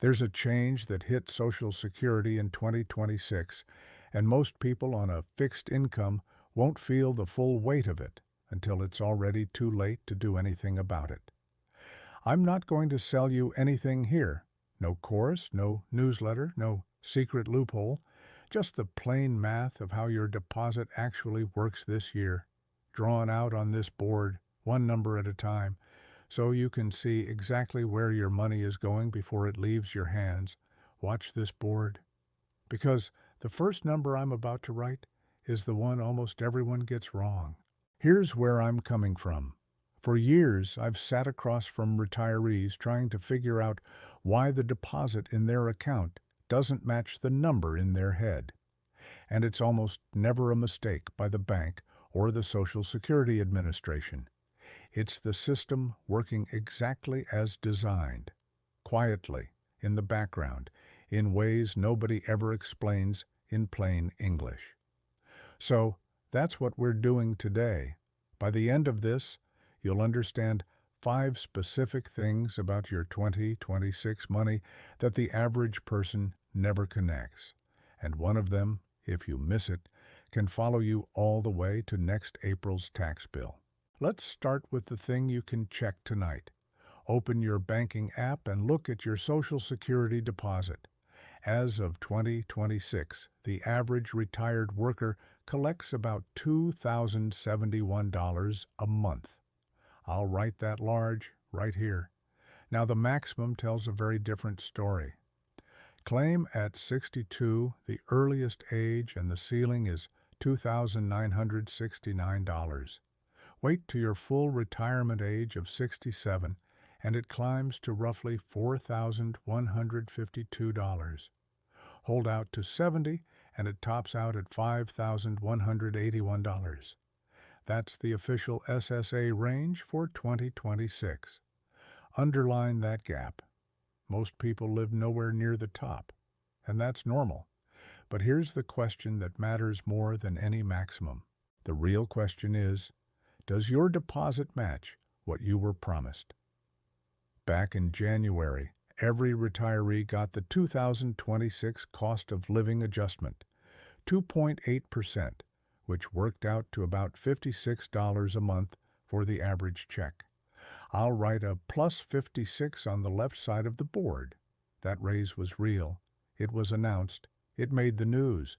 There's a change that hit Social Security in 2026, and most people on a fixed income won't feel the full weight of it until it's already too late to do anything about it. I'm not going to sell you anything here. No course, no newsletter, no secret loophole, just the plain math of how your deposit actually works this year, drawn out on this board, one number at a time, so you can see exactly where your money is going before it leaves your hands. Watch this board. Because the first number I'm about to write is the one almost everyone gets wrong. Here's where I'm coming from. For years, I've sat across from retirees trying to figure out why the deposit in their account doesn't match the number in their head. And it's almost never a mistake by the bank or the Social Security Administration. It's the system working exactly as designed, quietly, in the background, in ways nobody ever explains in plain English. So, that's what we're doing today. By the end of this, you'll understand 5 specific things about your 2026 money that the average person never connects. And one of them, if you miss it, can follow you all the way to next April's tax bill. Let's start with the thing you can check tonight. Open your banking app and look at your Social Security deposit. As of 2026, the average retired worker collects about $2,071 a month. I'll write that large right here. Now the maximum tells a very different story. Claim at 62, the earliest age, and the ceiling is $2,969. Wait to your full retirement age of 67, and it climbs to roughly $4,152. Hold out to 70, and it tops out at $5,181. That's the official SSA range for 2026. Underline that gap. Most people live nowhere near the top, and that's normal. But here's the question that matters more than any maximum. The real question is, does your deposit match what you were promised? Back in January, every retiree got the 2026 cost of living adjustment, 2.8%, which worked out to about $56 a month for the average check. I'll write a plus 56 on the left side of the board. That raise was real. It was announced. It made the news.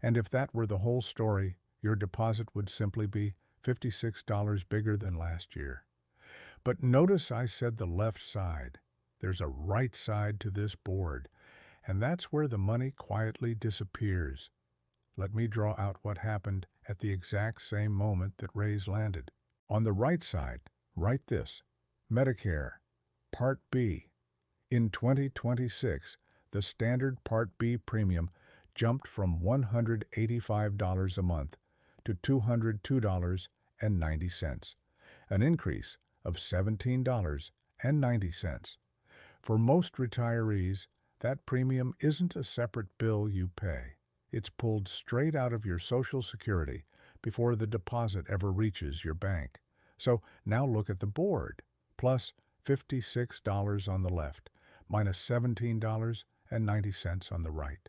And if that were the whole story, your deposit would simply be $56 bigger than last year. But notice I said the left side. There's a right side to this board, and that's where the money quietly disappears. Let me draw out what happened at the exact same moment that raise landed. On the right side, write this: Medicare Part B. In 2026, the standard Part B premium jumped from $185 a month to $202.90, an increase of $17.90. For most retirees, that premium isn't a separate bill you pay. It's pulled straight out of your Social Security before the deposit ever reaches your bank. So now look at the board. Plus $56 on the left, minus $17.90 on the right.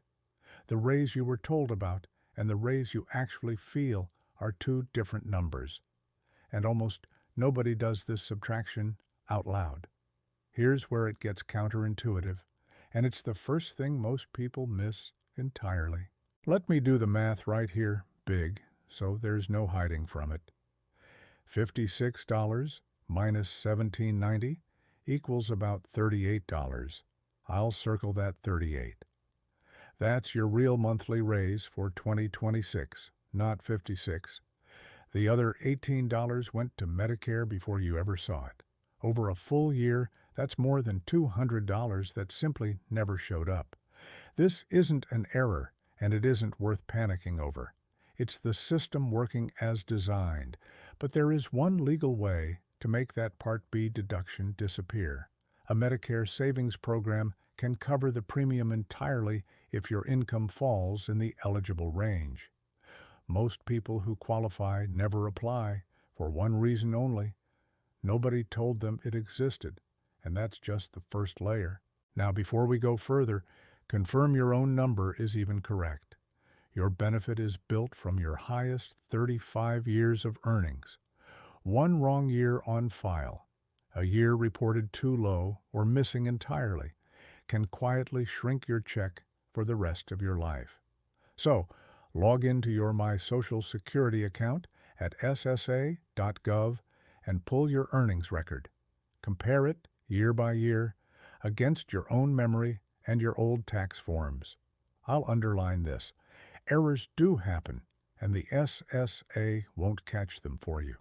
The raise you were told about and the raise you actually feel are two different numbers. And almost nobody does this subtraction out loud. Here's where it gets counterintuitive, and it's the first thing most people miss entirely. Let me do the math right here, big, so there's no hiding from it. $56 minus $17.90 equals about $38. I'll circle that 38. That's your real monthly raise for 2026, not $56. The other $18 went to Medicare before you ever saw it. Over a full year, that's more than $200 that simply never showed up. This isn't an error, and it isn't worth panicking over. It's the system working as designed, but there is one legal way to make that Part B deduction disappear. A Medicare savings program can cover the premium entirely if your income falls in the eligible range. Most people who qualify never apply, for one reason only. Nobody told them it existed, and that's just the first layer. Now, before we go further, confirm your own number is even correct. Your benefit is built from your highest 35 years of earnings. One wrong year on file, a year reported too low or missing entirely, can quietly shrink your check for the rest of your life. So, log into your My Social Security account at ssa.gov and pull your earnings record. Compare it, year by year, against your own memory and your old tax forms. I'll underline this. Errors do happen, and the SSA won't catch them for you.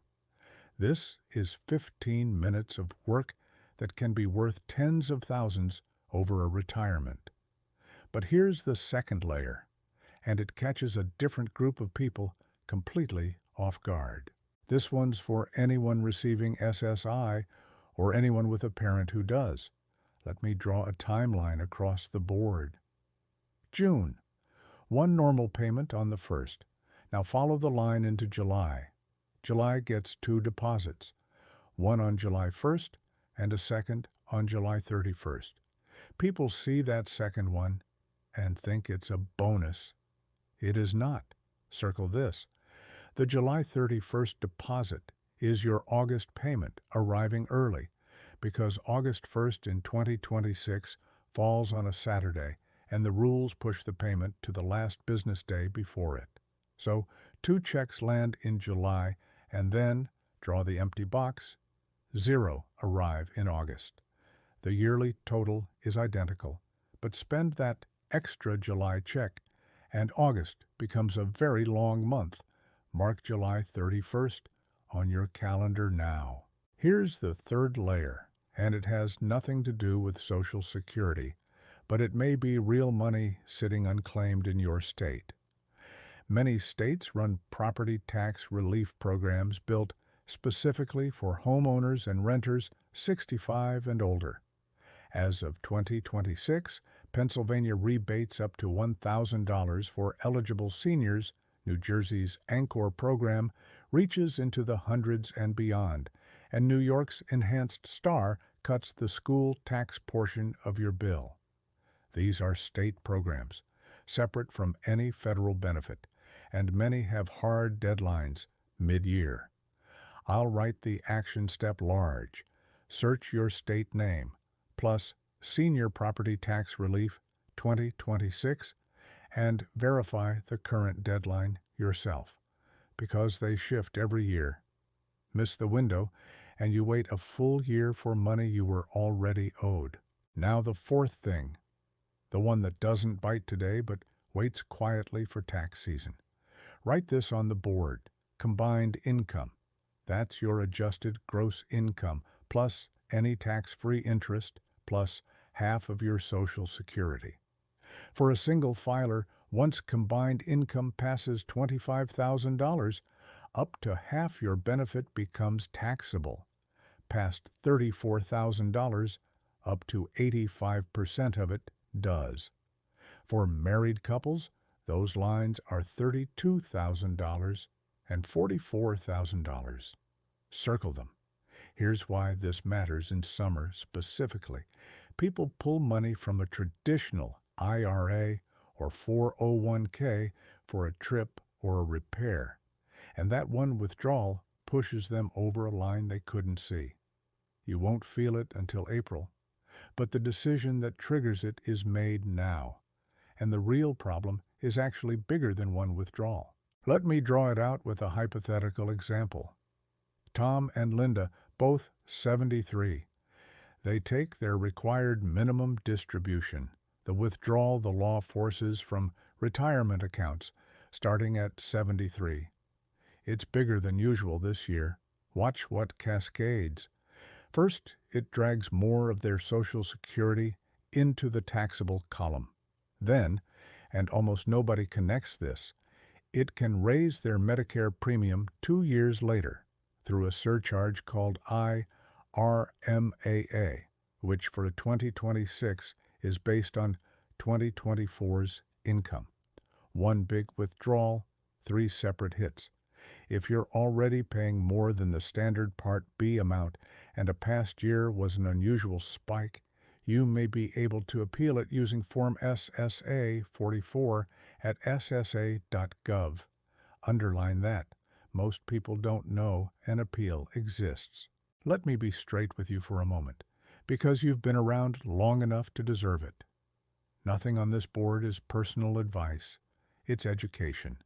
This is 15 minutes of work that can be worth tens of thousands over a retirement. But here's the second layer, and it catches a different group of people completely off guard. This one's for anyone receiving SSI or anyone with a parent who does. Let me draw a timeline across the board. June. One normal payment on the 1st. Now follow the line into July. July gets 2 deposits, one on July 1st and a second on July 31st. People see that second one and think it's a bonus. It is not. Circle this. The July 31st deposit is your August payment arriving early because August 1st in 2026 falls on a Saturday and the rules push the payment to the last business day before it. So 2 checks land in July and then, draw the empty box, 0 arrive in August. The yearly total is identical, but spend that extra July check and August becomes a very long month. Mark July 31st on your calendar now. Here's the third layer, and it has nothing to do with Social Security, but it may be real money sitting unclaimed in your state. Many states run property tax relief programs built specifically for homeowners and renters 65 and older. As of 2026, Pennsylvania rebates up to $1,000 for eligible seniors. New Jersey's Anchor program reaches into the hundreds and beyond, and New York's Enhanced Star cuts the school tax portion of your bill. These are state programs, separate from any federal benefit, and many have hard deadlines mid-year. I'll write the action step large. Search your state name, plus Senior Property Tax Relief 2026, and verify the current deadline yourself, because they shift every year. Miss the window, and you wait a full year for money you were already owed. Now the fourth thing, the one that doesn't bite today but waits quietly for tax season. Write this on the board. Combined income. That's your adjusted gross income, plus any tax-free interest, plus half of your Social Security. For a single filer, once combined income passes $25,000, up to half your benefit becomes taxable. Past $34,000, up to 85% of it does. For married couples, those lines are $32,000 and $44,000. Circle them. Here's why this matters in summer specifically. People pull money from a traditional IRA or 401k for a trip or a repair, and that one withdrawal pushes them over a line they couldn't see. You won't feel it until April, but the decision that triggers it is made now, and the real problem is actually bigger than one withdrawal. Let me draw it out with a hypothetical example. Tom and Linda, both 73. They take their required minimum distribution, the withdrawal the law forces from retirement accounts, starting at 73. It's bigger than usual this year. Watch what cascades. First, it drags more of their Social Security into the taxable column. Then, and almost nobody connects this, it can raise their Medicare premium 2 years later through a surcharge called IRMAA, which for 2026 is based on 2024's income. One big withdrawal, 3 separate hits. If you're already paying more than the standard Part B amount and a past year was an unusual spike, You may be able to appeal it using Form SSA 44 at ssa.gov. Underline that. Most people don't know an appeal exists. Let me be straight with you for a moment, because you've been around long enough to deserve it. Nothing on this board is personal advice. It's education.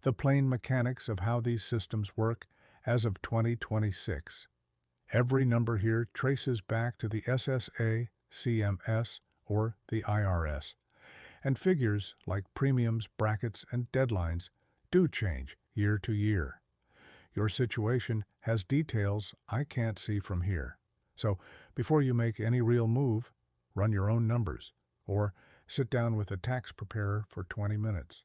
The plain mechanics of how these systems work as of 2026. Every number here traces back to the SSA, CMS, or the IRS, and figures like premiums, brackets, and deadlines do change year to year. Your situation has details I can't see from here. So before you make any real move, run your own numbers, or sit down with a tax preparer for 20 minutes.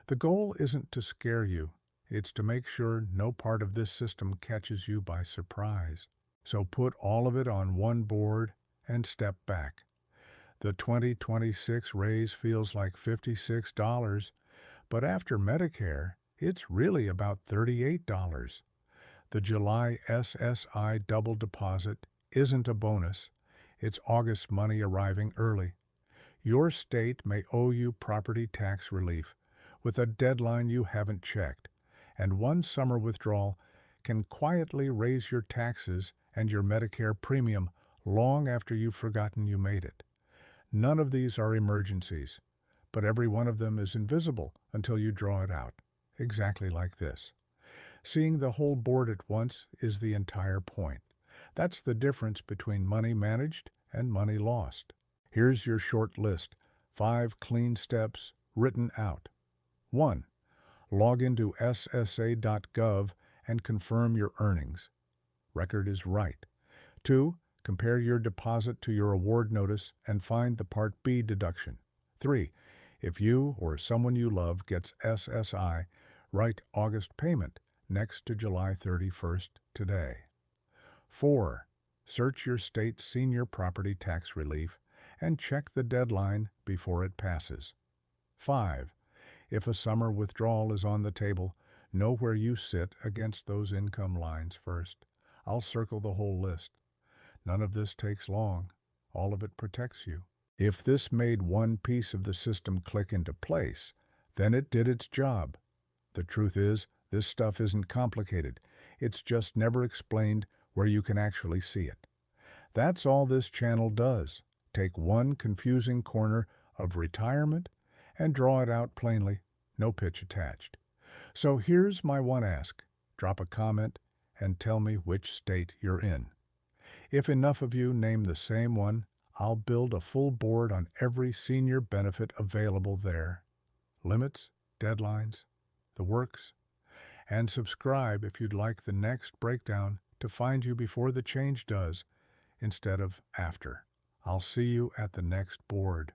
The goal isn't to scare you, it's to make sure no part of this system catches you by surprise. So put all of it on one board and step back. The 2026 raise feels like $56, but after Medicare, it's really about $38. The July SSI double deposit isn't a bonus, it's August money arriving early. Your state may owe you property tax relief with a deadline you haven't checked, and one summer withdrawal can quietly raise your taxes and your Medicare premium long after you've forgotten you made it. None of these are emergencies, but every one of them is invisible until you draw it out, exactly like this. Seeing the whole board at once is the entire point. That's the difference between money managed and money lost. Here's your short list, 5 clean steps written out. 1. Log into ssa.gov and confirm your earnings. Record is right. 2. Compare your deposit to your award notice and find the Part B deduction. 3. If you or someone you love gets SSI, write August payment next to July 31st today. 4. Search your state's senior property tax relief and check the deadline before it passes. 5. If a summer withdrawal is on the table, know where you sit against those income lines first. I'll circle the whole list. None of this takes long. All of it protects you. If this made one piece of the system click into place, then it did its job. The truth is, this stuff isn't complicated. It's just never explained where you can actually see it. That's all this channel does. Take one confusing corner of retirement and draw it out plainly, no pitch attached. So here's my one ask. Drop a comment and tell me which state you're in. If enough of you name the same one, I'll build a full board on every senior benefit available there. Limits, deadlines, the works. And subscribe if you'd like the next breakdown to find you before the change does, instead of after. I'll see you at the next board.